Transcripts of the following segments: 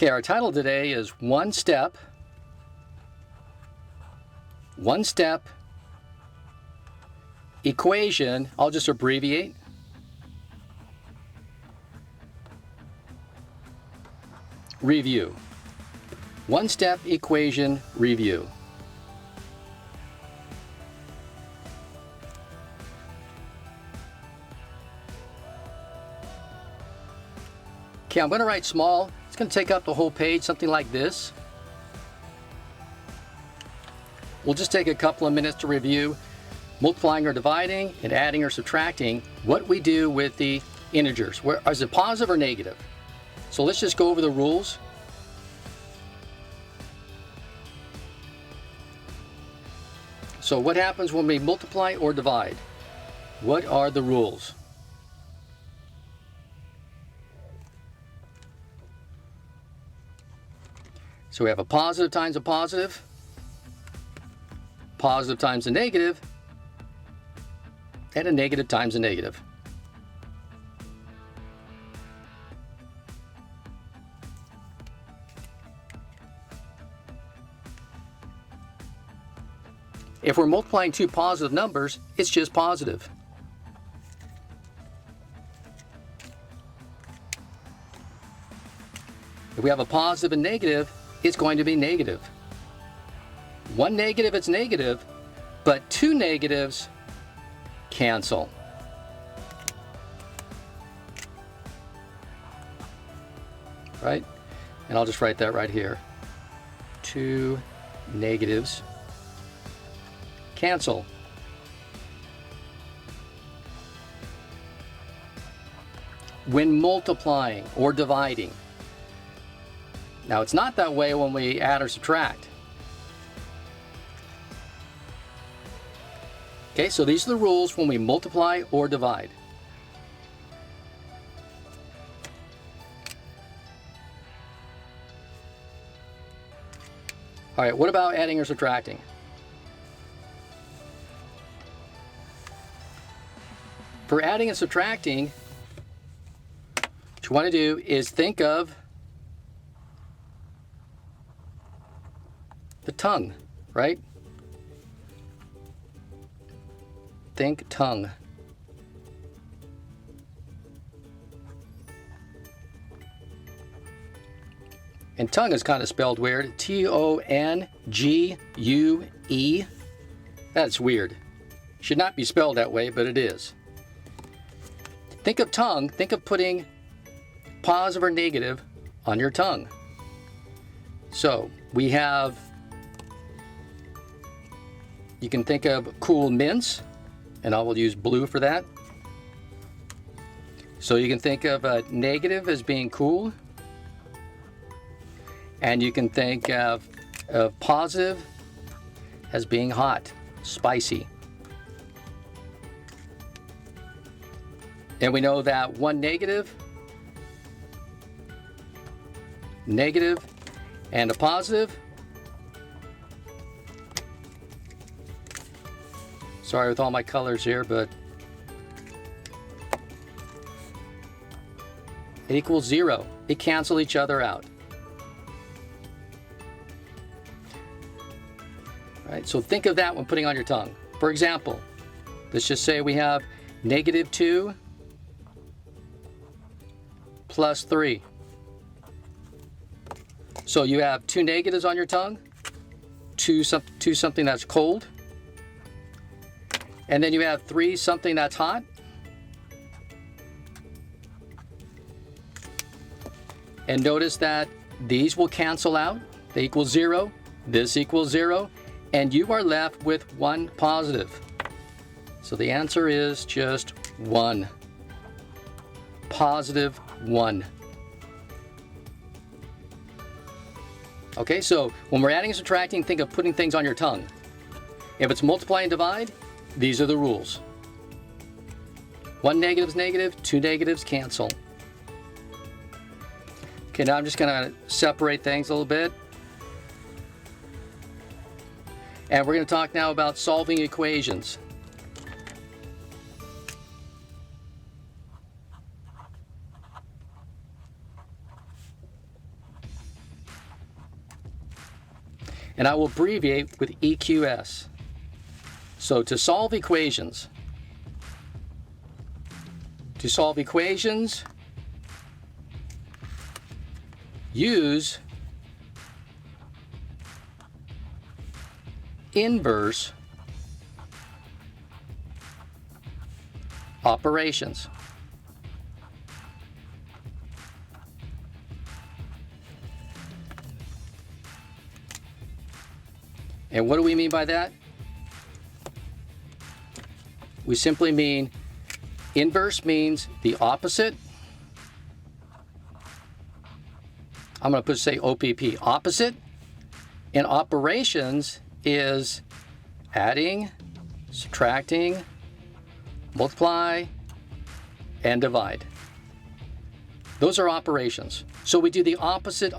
Okay, our title today is One Step Equation. I'll just abbreviate. Review. One-step equation review. Okay, I'm going to write small. It's going to take up the whole page, something like this. We'll just take a couple of minutes to review multiplying or dividing and adding or subtracting what we do with the integers. Is it positive or negative? So let's just go over the rules. So what happens when we multiply or divide? What are the rules? So we have a positive times a positive times a negative, and a negative times a negative. If we're multiplying two positive numbers, it's just positive. If we have a positive and negative, it's going to be negative. One negative, it's negative, but two negatives cancel. Right? And I'll just write that right here. Two negatives cancel. When multiplying or dividing. Now, it's not that way when we add or subtract. Okay, so these are the rules when we multiply or divide. All right, what about adding or subtracting? For adding and subtracting, what you want to do is think of the tongue, right? Think tongue. And tongue is kind of spelled weird. T-O-N-G-U-E. That's weird. Should not be spelled that way, but it is. Think of tongue. Think of putting positive or negative on your tongue. So we have, you can think of cool mints, and I will use blue for that. So you can think of a negative as being cool, and you can think of positive as being hot, spicy. And we know that one negative, and a positive. Sorry with all my colors here, but it equals 0. They cancel each other out. All right, so think of that when putting on your tongue. For example, let's just say we have -2 plus 3. So you have two negatives on your tongue, two something that's cold, and then you have 3 something that's hot. And notice that these will cancel out. They equal 0. This equals 0. And you are left with one positive. So the answer is just 1. Positive 1. Okay, so when we're adding and subtracting, think of putting things on your tongue. If it's multiply and divide, these are the rules. One negative is negative, two negatives cancel. Okay, now I'm just going to separate things a little bit. And we're going to talk now about solving equations. and I will abbreviate with EQS. So to solve equations, use inverse operations. And what do we mean by that? We simply mean inverse means the opposite. I'm going to say OPP, opposite. And operations is adding, subtracting, multiply, and divide. Those are operations. So we do the opposite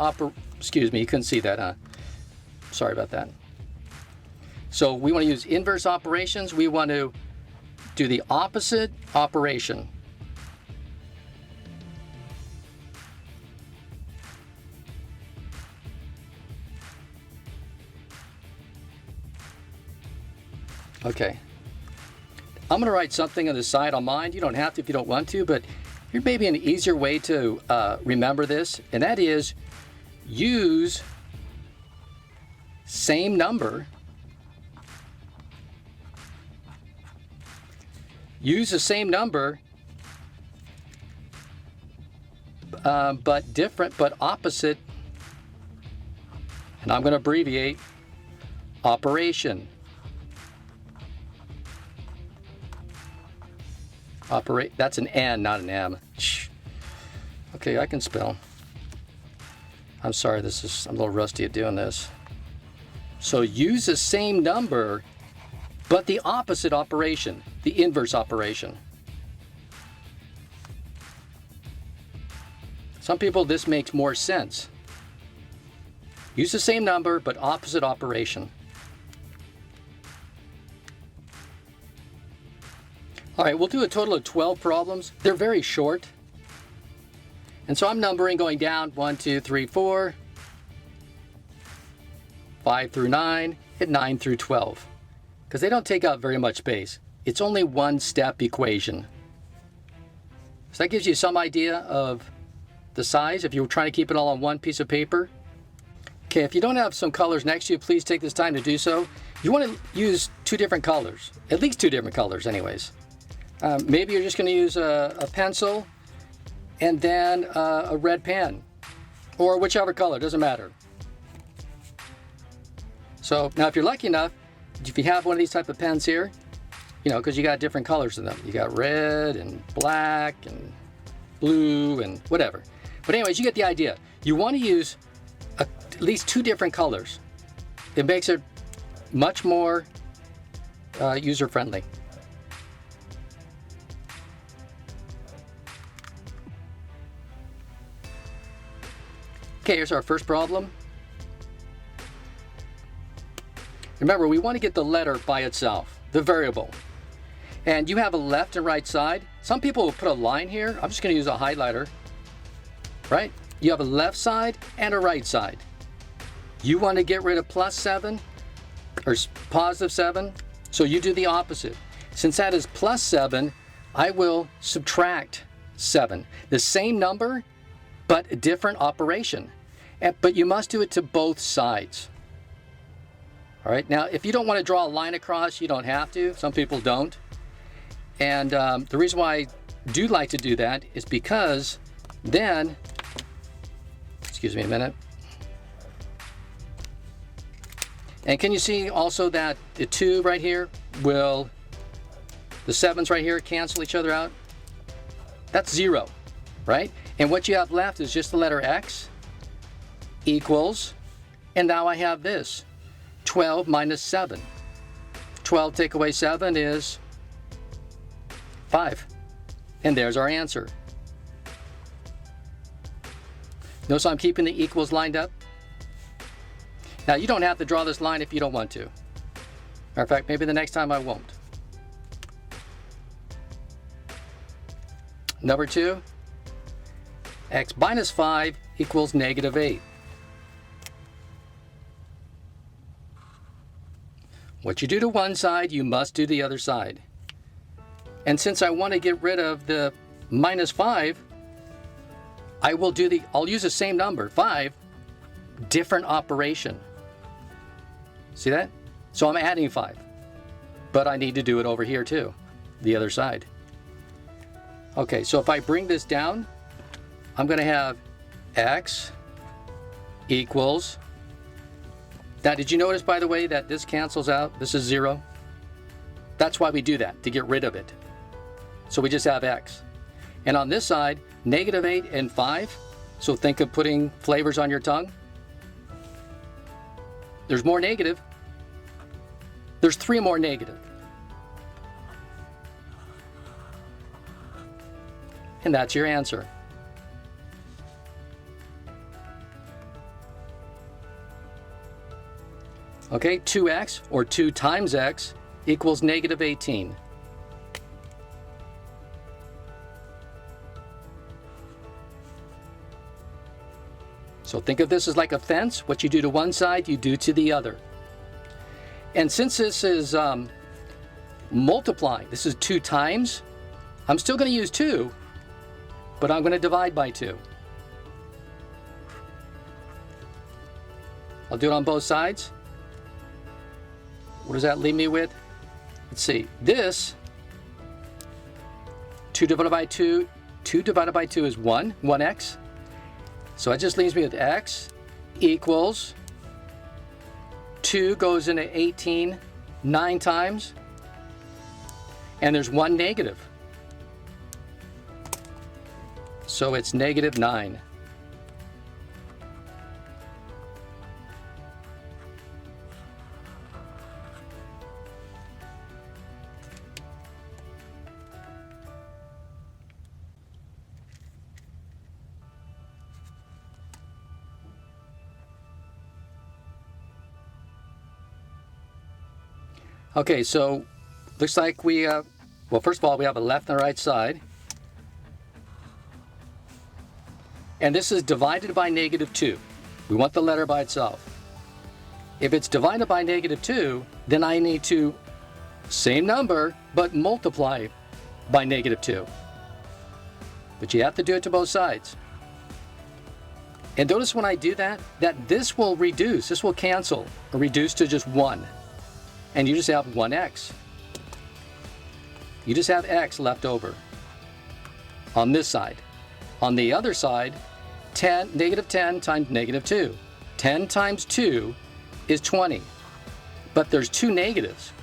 excuse me, you couldn't see that, huh? Sorry about that. So we want to use inverse operations. We want to do the opposite operation. Okay. I'm going to write something on the side on mine. You don't have to if you don't want to, but here may be an easier way to remember this, and that is use same number. Use the same number, but different, but opposite. And I'm going to abbreviate operation. That's an N, not an M. Okay, I can spell. I'm sorry, I'm a little rusty at doing this. So use the same number, but the opposite operation, the inverse operation. Some people, this makes more sense. Use the same number, but opposite operation. All right, we'll do a total of 12 problems. They're very short. And so I'm numbering going down 1, 2, 3, 4, 5 through 9, and 9 through 12. Because they don't take up very much space. It's only one step equation. So that gives you some idea of the size if you were trying to keep it all on one piece of paper. Okay, if you don't have some colors next to you, please take this time to do so. You want to use two different colors, at least two different colors anyways. Maybe you're just going to use a pencil and then a red pen, or whichever color, doesn't matter. So now if you're lucky enough, if you have one of these type of pens here, you know, because you got different colors in them. You got red and black and blue and whatever. But anyways, you get the idea. You want to use at least two different colors. It makes it much more user-friendly. Okay, here's our first problem. Remember, we want to get the letter by itself, the variable. And you have a left and right side. Some people will put a line here. I'm just going to use a highlighter, right? You have a left side and a right side. You want to get rid of plus 7 or positive 7, so you do the opposite. Since that is plus 7, I will subtract 7. The same number, but a different operation. But you must do it to both sides. All right, now if you don't want to draw a line across, you don't have to. Some people don't. And the reason why I do like to do that is because then, excuse me a minute. And can you see also that the 2 right here will, the 7s right here cancel each other out? That's 0, right? And what you have left is just the letter X equals, and now I have this, 12 minus 7. 12 take away 7 is 5. And there's our answer. Notice I'm keeping the equals lined up. Now you don't have to draw this line if you don't want to. Matter of fact, maybe the next time I won't. Number 2, x minus 5 equals negative 8. What you do to one side, you must do the other side. And since I want to get rid of the minus 5, I'll use the same number, 5, different operation. See that? So I'm adding 5. But I need to do it over here too, the other side. Okay, so if I bring this down, I'm going to have x equals... Now, did you notice, by the way, that this cancels out? This is 0. That's why we do that, to get rid of it. So we just have x. And on this side, negative 8 and 5. So think of putting flavors on your tongue. There's more negative. There's 3 more negative. And that's your answer. Okay, 2x, or 2 times x, equals negative 18. So think of this as like a fence. What you do to one side, you do to the other. And since this is multiplying, this is 2 times, I'm still going to use 2, but I'm going to divide by 2. I'll do it on both sides. What does that leave me with? Let's see. This, 2 divided by 2, 2 divided by 2 is 1x. So it just leaves me with x equals 2 goes into 18 9 times, and there's 1 negative. So it's negative 9. Okay, so looks like we, well, first of all, we have a left and a right side. And this is divided by negative 2. We want the letter by itself. If it's divided by negative 2, then I need to, same number, but multiply by negative 2. But you have to do it to both sides. And notice when I do that this will reduce, this will cancel, or reduce to just 1. And you just have 1x. You just have x left over on this side. On the other side, negative 10 times negative 2. 10 times 2 is 20. But there's 2 negatives,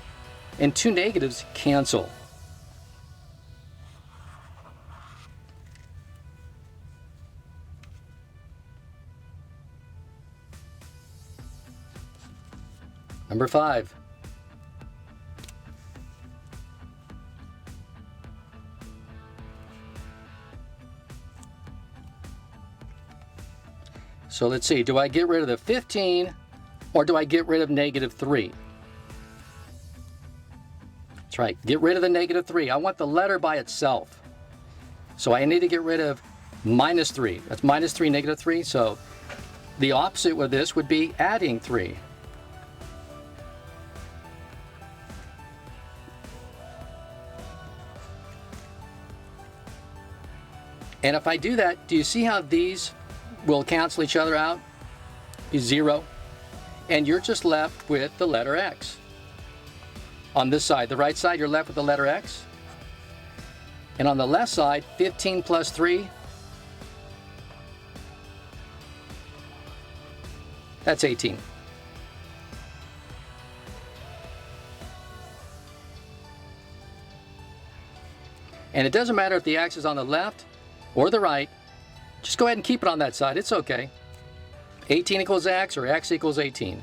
and 2 negatives cancel. Number 5. So let's see, do I get rid of the 15 or do I get rid of negative 3? That's right, get rid of the negative 3. I want the letter by itself. So I need to get rid of minus 3. That's minus 3, negative 3. So the opposite with this would be adding 3. And if I do that, do you see how these will cancel each other out? Is 0. And you're just left with the letter x. On this side, the right side, you're left with the letter x. And on the left side, 15 plus 3, that's 18. And it doesn't matter if the x is on the left or the right. Just go ahead and keep it on that side. It's okay. 18 equals x, or x equals 18.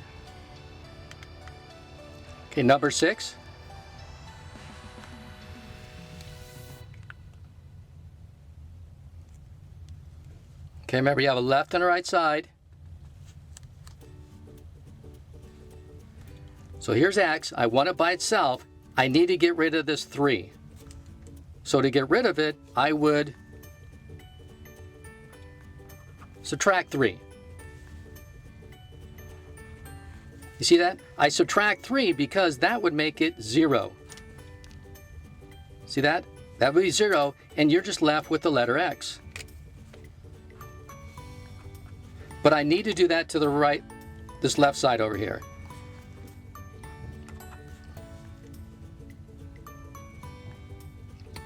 Okay, number 6. Okay, remember you have a left and a right side. So here's x. I want it by itself. I need to get rid of this 3. So to get rid of it, I would subtract 3. You see that? I subtract 3 because that would make it 0. See that? That would be 0, and you're just left with the letter x. But I need to do that to the right, this left side over here.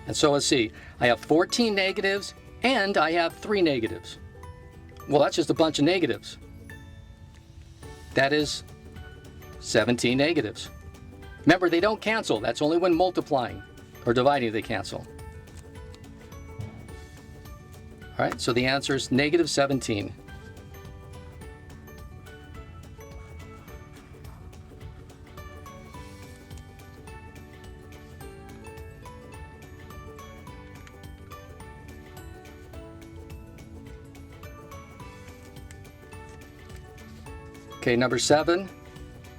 And so let's see, I have 14 negatives and I have 3 negatives. Well, that's just a bunch of negatives. That is 17 negatives. Remember, they don't cancel. That's only when multiplying or dividing they cancel. All right, so the answer is negative 17. Okay, number 7.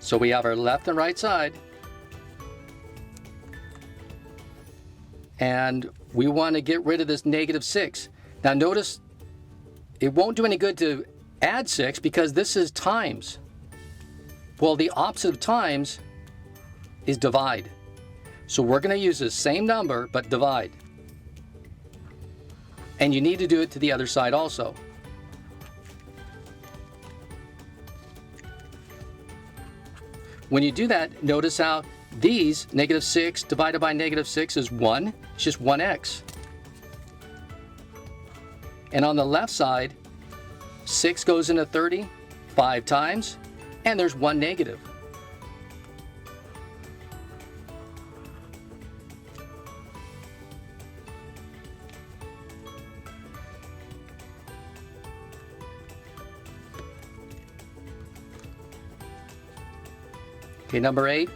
So we have our left and right side. And we want to get rid of this negative 6. Now notice, it won't do any good to add 6 because this is times. Well, the opposite of times is divide. So we're going to use the same number, but divide. And you need to do it to the other side also. When you do that, notice how these, negative 6 divided by negative 6 is 1. It's just 1x. And on the left side, 6 goes into 30 5 times, and there's 1 negative. Okay, number 8.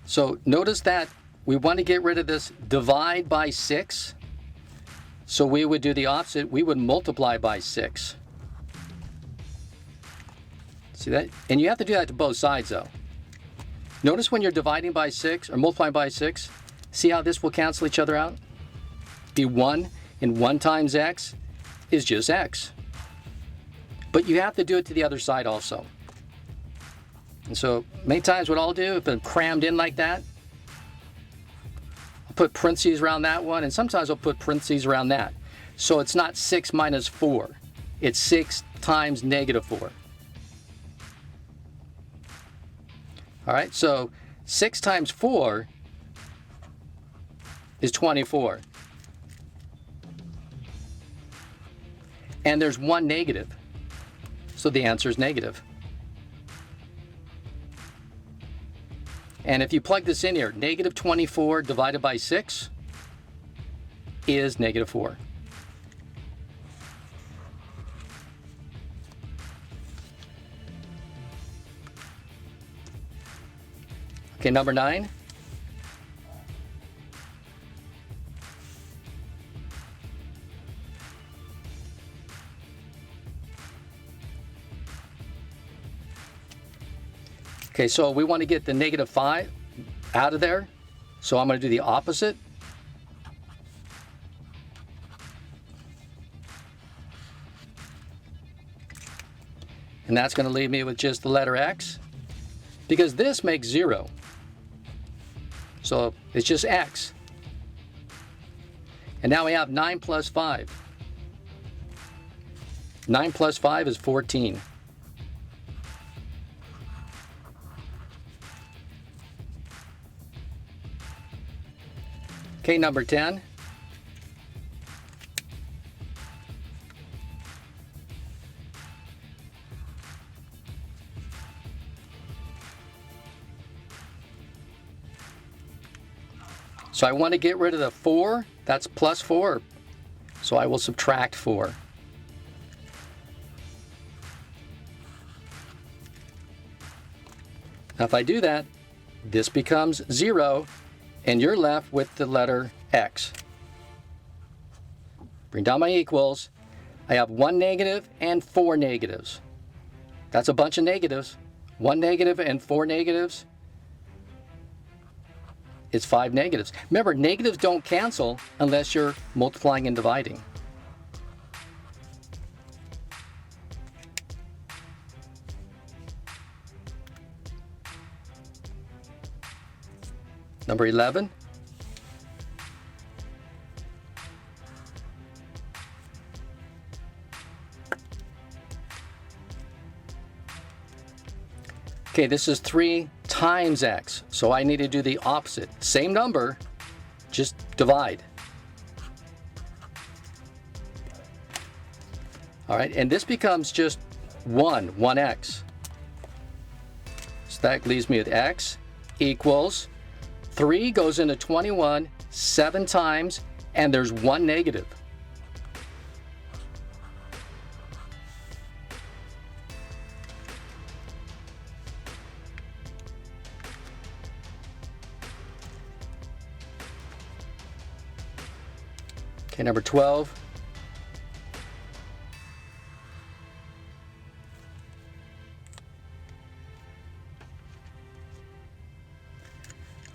So notice that we want to get rid of this divide by 6. So we would do the opposite. We would multiply by 6. See that? And you have to do that to both sides though. Notice when you're dividing by 6 or multiplying by 6, see how this will cancel each other out? Be 1, and 1 times x is just x. But you have to do it to the other side also. And so many times what I'll do, if I'm crammed in like that, I'll put parentheses around that one, and sometimes I'll put parentheses around that. So it's not 6 minus 4. It's 6 times negative 4. All right, so 6 times 4 is 24. And there's 1 negative. So the answer is negative. And if you plug this in here, negative 24 divided by 6 is negative 4. Okay, number 9. Okay, so we want to get the negative 5 out of there. So I'm going to do the opposite. And that's going to leave me with just the letter x, because this makes 0. So it's just x. And now we have 9 plus 5. 9 plus 5 is 14. Okay, number 10. So I want to get rid of the 4. That's plus 4. So I will subtract 4. Now if I do that, this becomes 0. And you're left with the letter x. Bring down my equals. I have 1 negative and 4 negatives. That's a bunch of negatives. 1 negative and 4 negatives. is 5 negatives. Remember, negatives don't cancel unless you're multiplying and dividing. Number 11. Okay, this is 3 times x, so I need to do the opposite. Same number, just divide. All right, and this becomes just 1x. So that leaves me with x equals 3 goes into 21 7 times, and there's 1 negative. Okay, number 12.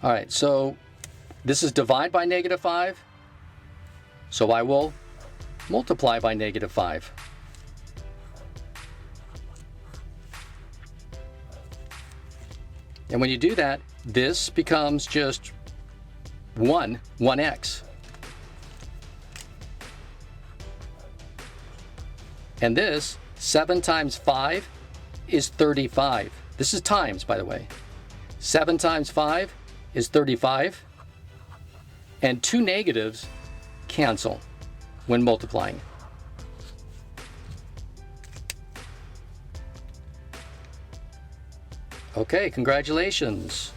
All right, so this is divide by -5, so I will multiply by -5. And when you do that, this becomes just 1x. And this, 7 times 5 is 35. This is times, by the way. 7 times 5 is 35. And 2 negatives cancel when multiplying. Okay, congratulations.